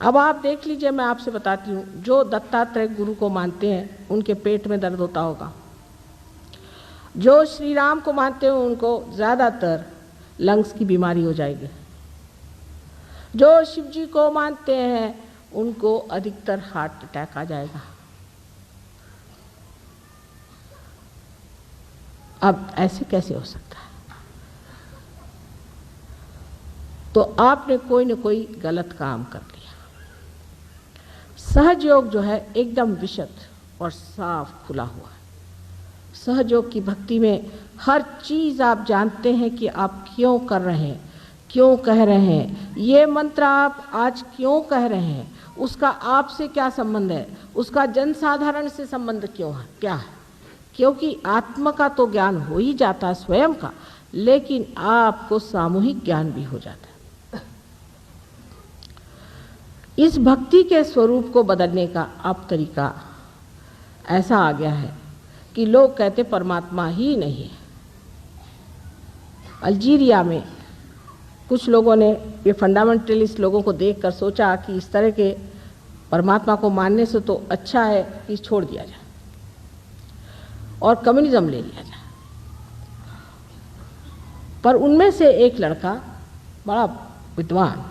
अब आप देख लीजिए, मैं आपसे बताती हूँ, जो दत्तात्रेय गुरु को मानते हैं उनके पेट में दर्द होता होगा, जो श्री राम को मानते हैं उनको ज़्यादातर लंग्स की बीमारी हो जाएगी, जो शिव जी को मानते हैं उनको अधिकतर हार्ट अटैक आ जाएगा। अब ऐसे कैसे हो सकता है? तो आपने कोई न कोई गलत काम कर लिया। सहजयोग जो है एकदम विशुद्ध और साफ खुला हुआ है। सहजयोग की भक्ति में हर चीज आप जानते हैं कि आप क्यों कर रहे हैं, क्यों कह रहे हैं, ये मंत्र आप आज क्यों कह रहे हैं, उसका आपसे क्या संबंध है, उसका जनसाधारण से संबंध क्यों है, क्या है? क्योंकि आत्मा का तो ज्ञान हो ही जाता है स्वयं का, लेकिन आपको सामूहिक ज्ञान भी हो जाता है। इस भक्ति के स्वरूप को बदलने का अब तरीका ऐसा आ गया है कि लोग कहते परमात्मा ही नहीं है। अल्जीरिया में कुछ लोगों ने, ये फंडामेंटलिस्ट लोगों को देखकर सोचा कि इस तरह के परमात्मा को मानने से तो अच्छा है कि छोड़ दिया जाए और कम्युनिज्म ले लिया जाए। पर उनमें से एक लड़का बड़ा विद्वान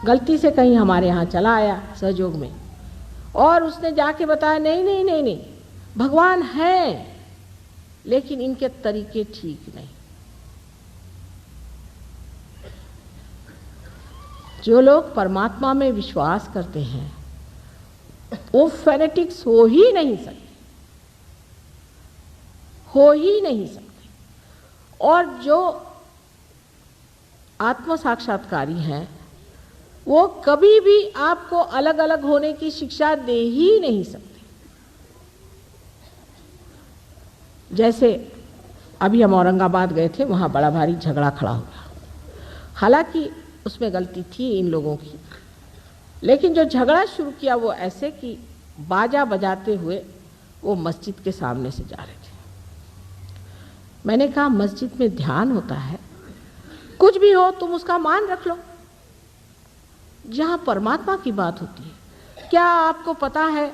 गलती से कहीं हमारे यहाँ चला आया सहयोग में, और उसने जाके बताया नहीं नहीं नहीं नहीं, भगवान है लेकिन इनके तरीके ठीक नहीं। जो लोग परमात्मा में विश्वास करते हैं वो फेनेटिक्स हो ही नहीं सकते, हो ही नहीं सकते। और जो आत्म साक्षात्कारी हैं वो कभी भी आपको अलग अलग होने की शिक्षा दे ही नहीं सकते। जैसे अभी हम औरंगाबाद गए थे, वहाँ बड़ा भारी झगड़ा खड़ा हुआ। हालांकि उसमें गलती थी इन लोगों की, लेकिन जो झगड़ा शुरू किया वो ऐसे कि बाजा बजाते हुए वो मस्जिद के सामने से जा रहे थे। मैंने कहा मस्जिद में ध्यान होता है, कुछ भी हो तुम उसका मान रख लो, जहाँ परमात्मा की बात होती है। क्या आपको पता है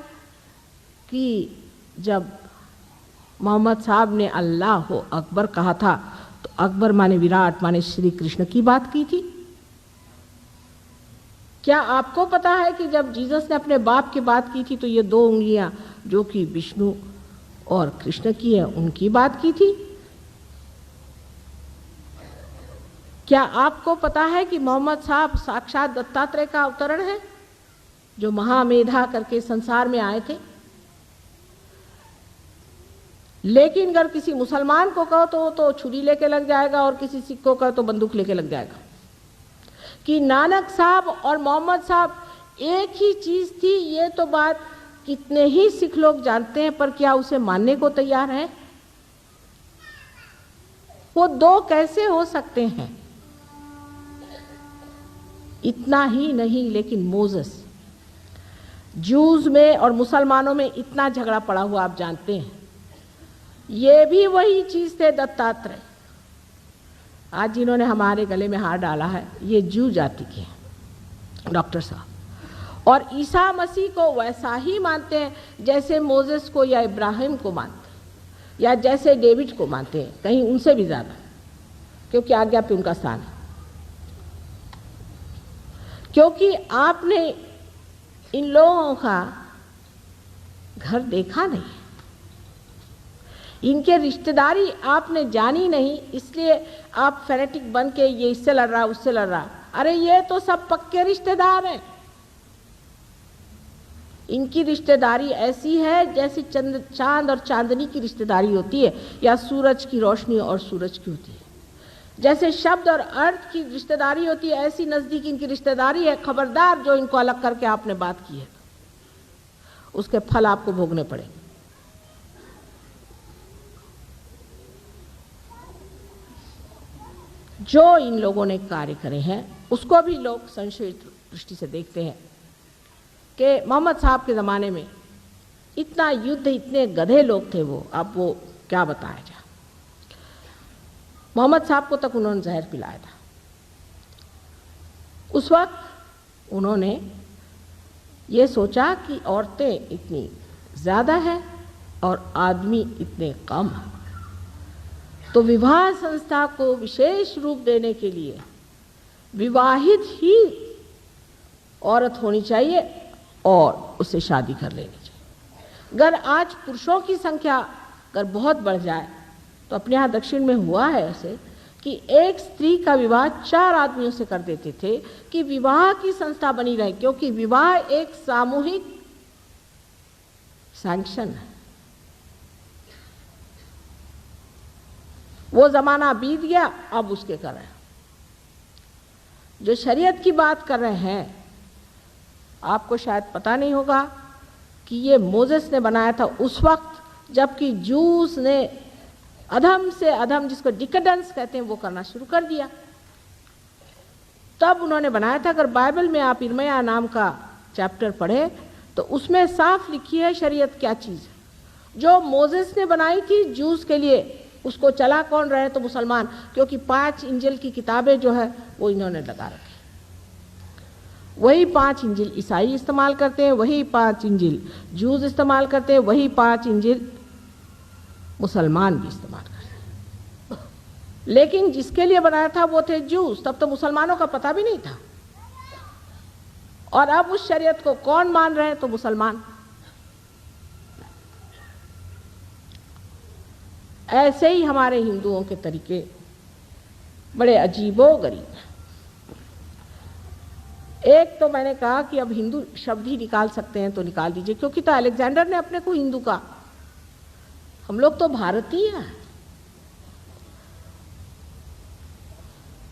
कि जब मोहम्मद साहब ने अल्लाह हो अकबर कहा था तो अकबर माने विराट माने श्री कृष्ण की बात की थी? क्या आपको पता है कि जब जीसस ने अपने बाप की बात की थी तो ये 2 उंगलियां जो कि विष्णु और कृष्ण की है उनकी बात की थी? क्या आपको पता है कि मोहम्मद साहब साक्षात दत्तात्रेय का अवतरण है, जो महामेधा करके संसार में आए थे? लेकिन अगर किसी मुसलमान को कहो तो वो तो छुरी लेके लग जाएगा, और किसी सिख को कहो तो बंदूक लेके लग जाएगा। कि नानक साहब और मोहम्मद साहब एक ही चीज थी, ये तो बात कितने ही सिख लोग जानते हैं, पर क्या उसे मानने को तैयार है? वो 2 कैसे हो सकते हैं? इतना ही नहीं, लेकिन मोसेस, जूस में और मुसलमानों में इतना झगड़ा पड़ा हुआ आप जानते हैं। ये भी वही चीज थे दत्तात्रेय। आज जिन्होंने हमारे गले में हार डाला है ये जू जाति के हैं डॉक्टर साहब, और ईसा मसीह को वैसा ही मानते हैं जैसे मोसेस को या इब्राहिम को मानते हैं, या जैसे डेविड को मानते हैं, कहीं उनसे भी ज्यादा, क्योंकि आज्ञा पे उनका स्थान है। क्योंकि आपने इन लोगों का घर देखा नहीं, इनके रिश्तेदारी आपने जानी नहीं, इसलिए आप फेनेटिक बन के ये इससे लड़ रहा उससे लड़ रहा। अरे ये तो सब पक्के रिश्तेदार हैं। इनकी रिश्तेदारी ऐसी है जैसे चांद और चांदनी की रिश्तेदारी होती है, या सूरज की रोशनी और सूरज की होती है। जैसे शब्द और अर्थ की रिश्तेदारी होती है, ऐसी नजदीक इनकी रिश्तेदारी है। खबरदार जो इनको अलग करके आपने बात की है, उसके फल आपको भोगने पड़ेंगे। जो इन लोगों ने कार्य करे हैं उसको भी लोग संशयित दृष्टि से देखते हैं कि मोहम्मद साहब के ज़माने में इतना युद्ध, इतने गधे लोग थे वो, अब वो क्या बताया जाए। मोहम्मद साहब को तक उन्होंने जहर पिलाया था। उस वक्त उन्होंने ये सोचा कि औरतें इतनी ज़्यादा हैं और आदमी इतने कम हैं, तो विवाह संस्था को विशेष रूप देने के लिए विवाहित ही औरत होनी चाहिए और उससे शादी कर लेनी चाहिए। अगर आज पुरुषों की संख्या अगर बहुत बढ़ जाए, तो अपने यहाँ दक्षिण में हुआ है ऐसे कि एक स्त्री का विवाह 4 आदमियों से कर देते थे कि विवाह की संस्था बनी रहे, क्योंकि विवाह एक सामूहिक सैंक्शन है। वो जमाना बीत गया, अब उसके कर रहे हैं। जो शरीयत की बात कर रहे हैं, आपको शायद पता नहीं होगा कि ये मोजेस ने बनाया था उस वक्त जबकि जूस ने अधम से अधम, जिसको डिकेडेंस कहते हैं, वो करना शुरू कर दिया। तब उन्होंने बनाया था। अगर बाइबल में आप इर्मया नाम का चैप्टर पढ़े तो उसमें साफ लिखी है शरीयत क्या चीज़ है। जो मोजेस ने बनाई थी जूस के लिए, उसको चला कौन रहे? तो मुसलमान, क्योंकि 5 इंजिल की किताबें जो है वो इन्होंने लगा रखी। वही 5 इंजिल ईसाई इस्तेमाल करते हैं, वही 5 इंजिल जूस इस्तेमाल करते हैं, वही 5 इंजिल मुसलमान भी इस्तेमाल करते हैं। लेकिन जिसके लिए बनाया था वो थे जूस। तब तो मुसलमानों का पता भी नहीं था। और अब उस शरीयत को कौन मान रहे हैं? तो मुसलमान। ऐसे ही हमारे हिंदुओं के तरीके बड़े अजीबोगरीब हैं। एक तो मैंने कहा कि अब हिंदू शब्द ही निकाल सकते हैं तो निकाल दीजिए, क्योंकि तो अलेक्जेंडर ने अपने को हिंदू कहा। हम लोग तो भारतीय हैं।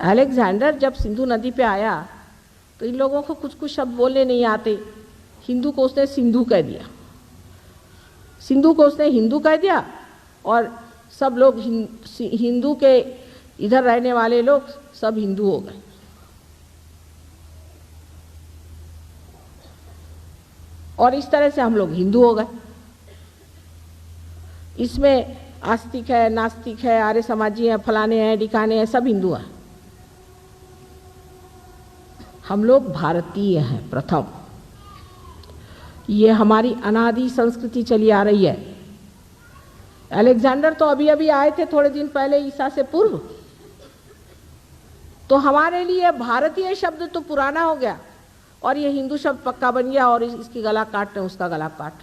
अलेक्जेंडर जब सिंधु नदी पे आया तो इन लोगों को कुछ कुछ शब्द बोलने नहीं आते। हिंदू को उसने सिंधु कह दिया, सिंधु को उसने हिंदू कह दिया, और सब लोग हिंदू के इधर रहने वाले लोग सब हिंदू हो गए। और इस तरह से हम लोग हिंदू हो गए। इसमें आस्तिक है, नास्तिक है, आर्य समाजी है, फलाने हैं, ढिकाने हैं, सब हिंदू हैं। हम लोग भारतीय हैं प्रथम। ये हमारी अनादि संस्कृति चली आ रही है। अलेक्जेंडर तो अभी अभी आए थे थोड़े दिन पहले, ईसा से पूर्व। तो हमारे लिए भारतीय शब्द तो पुराना हो गया और ये हिंदू शब्द पक्का बन गया, और इसकी गला काट रहे, उसका गला काट।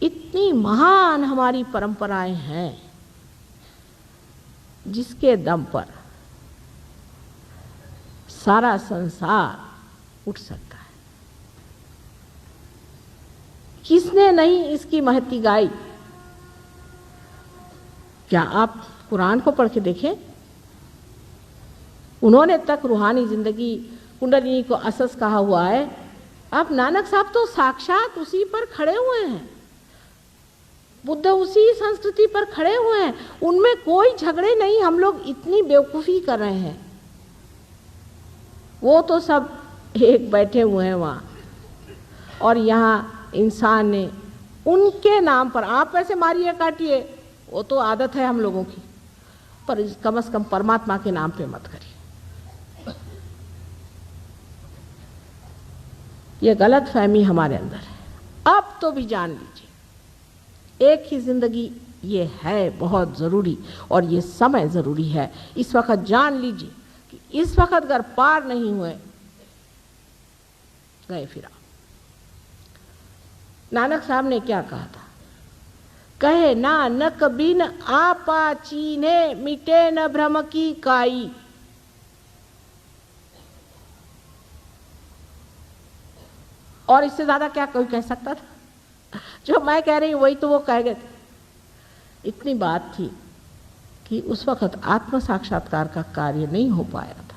इतनी महान हमारी परंपराएं हैं जिसके दम पर सारा संसार उठ सकता है। किसने नहीं इसकी महत्ती गाई? क्या आप कुरान को पढ़ के देखें। उन्होंने तक रूहानी जिंदगी कुंडलिनी को असस कहा हुआ है। आप नानक साहब तो साक्षात उसी पर खड़े हुए हैं। बुद्ध उसी संस्कृति पर खड़े हुए हैं। उनमें कोई झगड़े नहीं। हम लोग इतनी बेवकूफ़ी कर रहे हैं। वो तो सब एक बैठे हुए हैं वहाँ, और यहाँ इंसान ने उनके नाम पर, आप ऐसे मारिए काटिए, वो तो आदत है हम लोगों की, पर कम से कम परमात्मा के नाम पे मत करिए। ये गलत फहमी हमारे अंदर है। अब तो भी जान लीजिए, एक ही जिंदगी ये है बहुत ज़रूरी, और ये समय ज़रूरी है। इस वक्त जान लीजिए कि इस वक्त अगर पार नहीं हुए, गए फिर आप। नानक साहब ने क्या कहा था? कहे नानक बिन आपा चीन्हे, मिटे न भ्रम की काई। और इससे ज्यादा क्या कोई कह सकता था? जो मैं कह रही हूं वही तो वो कह गए थे। इतनी बात थी कि उस वक्त आत्म साक्षात्कार का कार्य नहीं हो पाया था।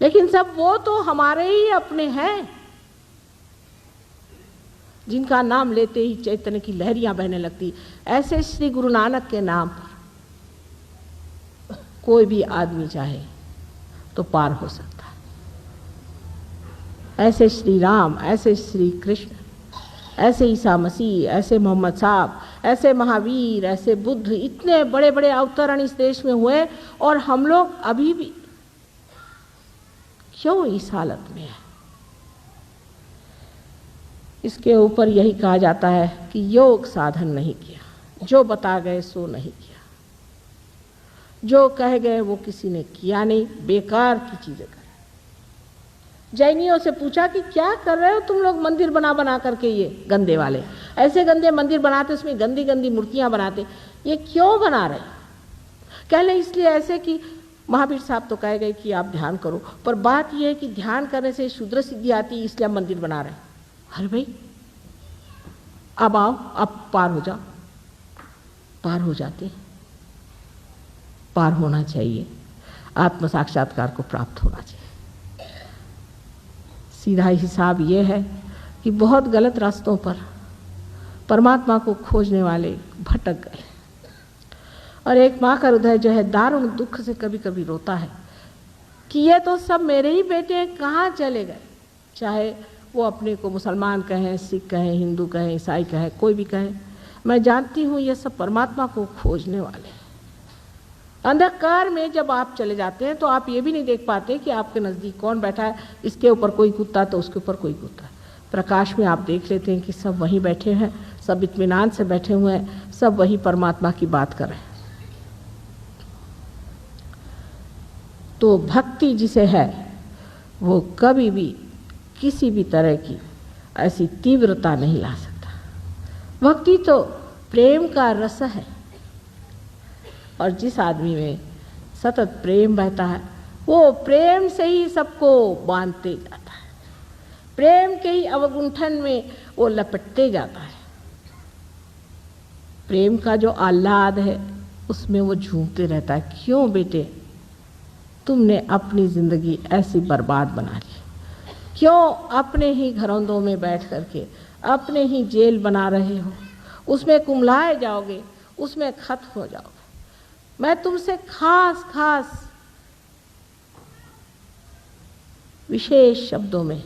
लेकिन सब वो तो हमारे ही अपने हैं, जिनका नाम लेते ही चैतन्य की लहरियां बहने लगती। ऐसे श्री गुरु नानक के नाम पर कोई भी आदमी चाहे तो पार हो सकता है। ऐसे श्री राम, ऐसे श्री कृष्ण, ऐसे ईसा मसीह, ऐसे मोहम्मद साहब, ऐसे महावीर, ऐसे बुद्ध, इतने बड़े बड़े अवतरण इस देश में हुए, और हम लोग अभी भी क्यों इस हालत में है? इसके ऊपर यही कहा जाता है कि योग साधन नहीं किया, जो बता गए सो नहीं किया, जो कह गए वो किसी ने किया नहीं, बेकार की चीजें कर। जैनियों से पूछा कि क्या कर रहे हो तुम लोग मंदिर बना बना करके, ये गंदे वाले ऐसे गंदे मंदिर बनाते, उसमें गंदी गंदी मूर्तियां बनाते, ये क्यों बना रहे? कहले इसलिए ऐसे कि महावीर साहब तो कह गए कि आप ध्यान करो, पर बात यह है कि ध्यान करने से शुद्र सिद्धि आती, इसलिए हम मंदिर बना रहे हैं। अरे भाई अब आओ, अब पार हो जाओ। पार हो जाते, पार होना चाहिए, आत्म साक्षात्कार को प्राप्त होना चाहिए। सीधा हिसाब ये है कि बहुत गलत रास्तों पर परमात्मा को खोजने वाले भटक गए, और एक माँ का हृदय जो है दारुण दुख से कभी कभी रोता है कि ये तो सब मेरे ही बेटे हैं, कहाँ चले गए? चाहे वो अपने को मुसलमान कहें, सिख कहें, हिंदू कहें, ईसाई कहें, कोई भी कहे, मैं जानती हूँ ये सब परमात्मा को खोजने वाले हैं। अंधकार में जब आप चले जाते हैं तो आप ये भी नहीं देख पाते कि आपके नज़दीक कौन बैठा है, इसके ऊपर कोई कुत्ता तो उसके ऊपर कोई कुत्ता। प्रकाश में आप देख लेते हैं कि सब वहीं बैठे हैं, सब इत्मीनान से बैठे हुए हैं, सब वही परमात्मा की बात कर रहे हैं। तो भक्ति जिसे है वो कभी भी किसी भी तरह की ऐसी तीव्रता नहीं ला सकता। भक्ति तो प्रेम का रस है, और जिस आदमी में सतत प्रेम बहता है वो प्रेम से ही सबको बांधते जाता है, प्रेम के ही अवगुंठन में वो लपटते जाता है। प्रेम का जो आह्लाद है उसमें वो झूमते रहता है। क्यों बेटे तुमने अपनी जिंदगी ऐसी बर्बाद बना ली? क्यों अपने ही घरौंदों में बैठ करके अपने ही जेल बना रहे हो? उसमें कुम्हलाए जाओगे, उसमें खत्म हो जाओगे। मैं तुमसे खास खास विशेष शब्दों में,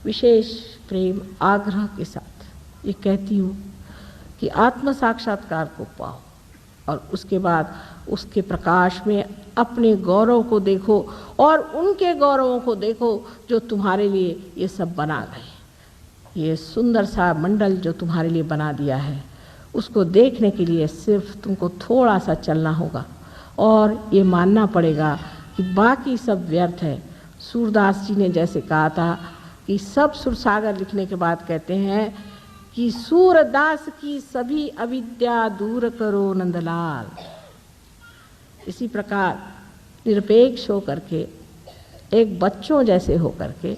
विशेष प्रेम आग्रह के साथ ये कहती हूँ कि आत्म साक्षात्कार को पाओ, और उसके बाद उसके प्रकाश में अपने गौरव को देखो और उनके गौरवों को देखो जो तुम्हारे लिए ये सब बना गए। ये सुंदर सा मंडल जो तुम्हारे लिए बना दिया है, उसको देखने के लिए सिर्फ तुमको थोड़ा सा चलना होगा और ये मानना पड़ेगा कि बाकी सब व्यर्थ है। सूरदास जी ने जैसे कहा था कि सब सुरसागर लिखने के बाद कहते हैं कि सूरदास की सभी अविद्या दूर करो नंदलाल। इसी प्रकार निरपेक्ष होकर के, एक बच्चों जैसे होकर के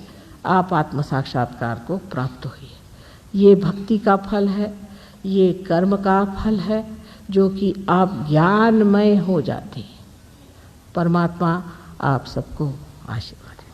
आप आत्म साक्षात्कार को प्राप्त होइए। ये भक्ति का फल है, ये कर्म का फल है, जो कि आप ज्ञानमय हो जाते हैं। परमात्मा आप सबको आशीर्वाद।